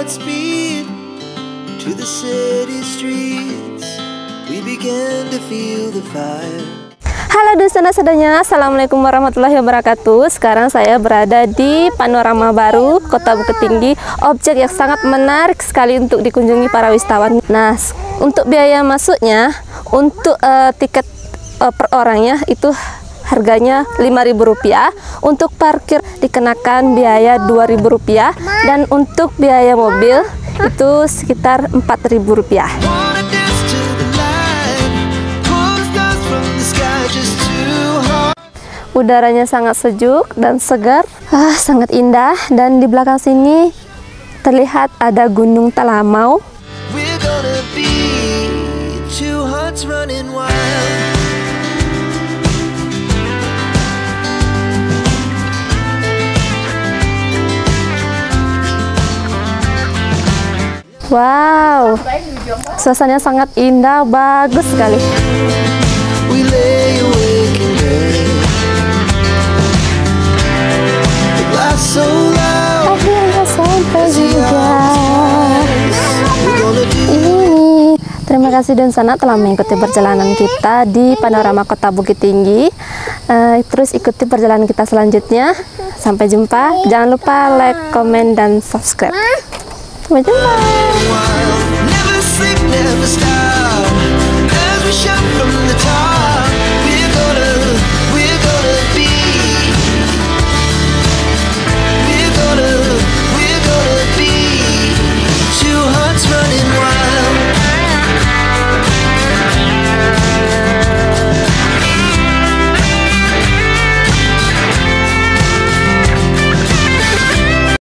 Godspeed to the city streets. We began to feel the fire. Halo Dusana-sadanya, Assalamualaikum warahmatullahi wabarakatuh. Sekarang saya berada di Panorama Baru, Kota Bukit Tinggi. Objek yang sangat menarik sekali untuk dikunjungi para wisatawan. Nah, untuk biaya masuknya, untuk tiket per orangnya itu harganya Rp5.000. Untuk parkir dikenakan biaya Rp2.000, dan untuk biaya mobil itu sekitar Rp4.000. Udaranya sangat sejuk dan segar, sangat indah. Dan di belakang sini terlihat ada Gunung Talamau. Wow, suasananya sangat indah, bagus sekali. Akhirnya sampai juga. Terima kasih Donsana telah mengikuti perjalanan kita di Panorama Kota Bukit Tinggi. Terus ikuti perjalanan kita selanjutnya. Sampai jumpa. Jangan lupa like, komen, dan subscribe. Sampai jumpa.